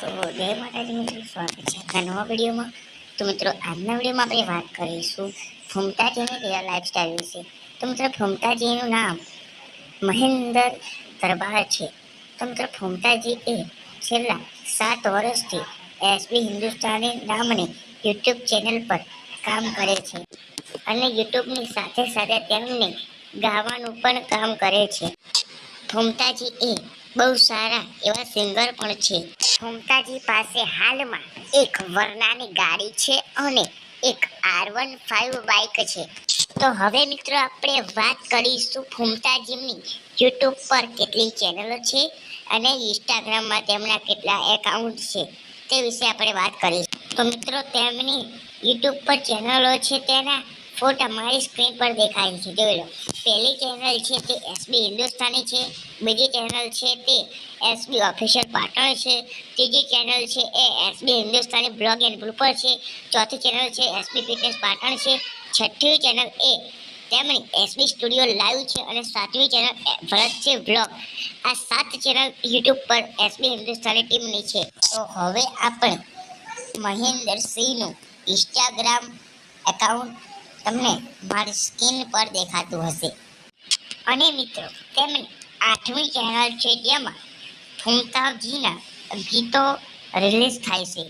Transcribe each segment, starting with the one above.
તો જય માતાજી મિત્રો, સ્વાગત છે આપણા નવા વિડીયોમાં. તો મિત્રો, આજના વિડીયોમાં આપણે વાત કરીશું ફૂમતાજીની રિયલ લાઈફસ્ટાઈલ વિશે. તો મિત્રો, ફૂમતાજીનું નામ મહેન્દર દરબાર છે. તો મિત્રો, ફૂમતાજી એ છેલ્લા 7 વર્ષથી એસબી હિન્દુસ્તાની નામની યુટ્યુબ ચેનલ પર કામ કરે છે અને યુટ્યુબની સાથે સાથે તેમને ગાવાનું પણ કામ કરે છે. ફૂમતાજી એ બહુ સારા એવા સિંગર પણ છે. ફૂમતાજી પાસે હાલમાં એક વરનાની ગાડી છે અને એક R15 બાઇક છે. તો હવે મિત્રો, આપણે વાત કરીશું ફૂમતાજીની યુટ્યુબ પર કેટલી ચેનલો છે અને ઇન્સ્ટાગ્રામમાં તેમના કેટલા એકાઉન્ટ છે તે વિશે આપણે વાત કરીશું. તો મિત્રો, તેમની યુટ્યુબ પર ચેનલો છે તેના ફોટા મારી સ્ક્રીન પર દેખાય છે, જોઈ લો. પહેલી ચેનલ છે તે એસબી હિન્દુસ્તાની છે. બીજી ચેનલ છે તે એસબી ઓફિશિયલ પાટણ છે. ત્રીજી ચેનલ છે એ SB Hindustani blog and blooper છે. ચોથી ચેનલ છે એસબી ફિટનેસ પાટણ છે. છઠ્ઠી ચેનલ એ તેમની એસબી સ્ટુડિયો લાઈવ છે અને સાતમી ચેનલ ભરત છે બ્લોગ. આ 7 ચેનલ યુટ્યુબ પર એસબી હિન્દુસ્તાની ટીમની છે. તો હવે આપણે મહેન્દ્રસિંહનું ઇન્સ્ટાગ્રામ એકાઉન્ટ તમને મારી સ્ક્રીન પર દેખાતું હશે. અને મિત્રો, તેમની 8મી ચેનલ છે જેમાં ફૂમતાજીના ગીતો રિલીઝ થાય છે.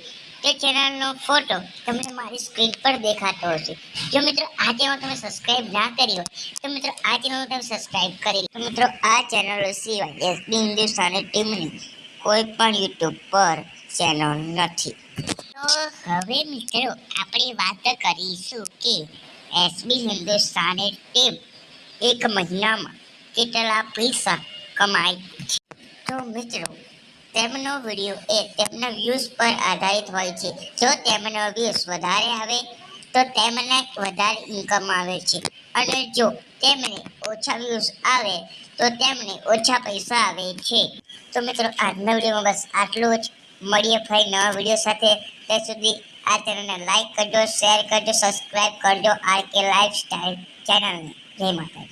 તે ચેનલનો ફોટો તમને મારી સ્ક્રીન પર દેખાતો હશે. જો મિત્રો, આ ચેનલ તમે સબસ્ક્રાઇબ ના કરી હોય તો મિત્રો, આ ચેનલ તમે સબસ્ક્રાઇબ કરી લો. મિત્રો, આ ચેનલો સિવાય એસબી હિન્દુસ્તાની ટીમની કોઈ પણ યુટ્યુબ પર ચેનલ નથી. તો હવે મિત્રો, આપણે વાત કરીશું કે એસબી હિન્દુસ્તાની ટીમ એક મહિનામાં કેટલા પૈસા કમાય છે. તો મિત્રો, તેમનો વિડીયો એ તેમના વ્યૂઝ પર આધારિત હોય છે. જો તેમનો વ્યૂઝ વધારે આવે તો તેમને વધારે ઇન્કમ આવે છે અને જો તેમને ઓછા વ્યૂઝ આવે તો તેમને ઓછા પૈસા આવે છે. તો મિત્રો, આજના વિડીયોમાં બસ આટલું જ. મળીએ ફરી નવા વિડીયો સાથે. ત્યાં સુધી આ ચેનલને લાઈક કરજો, શેર કરજો, સબસ્ક્રાઈબ કરજો, આરકે લાઈફસ્ટાઈલ ચેનલને. જય માતાજી.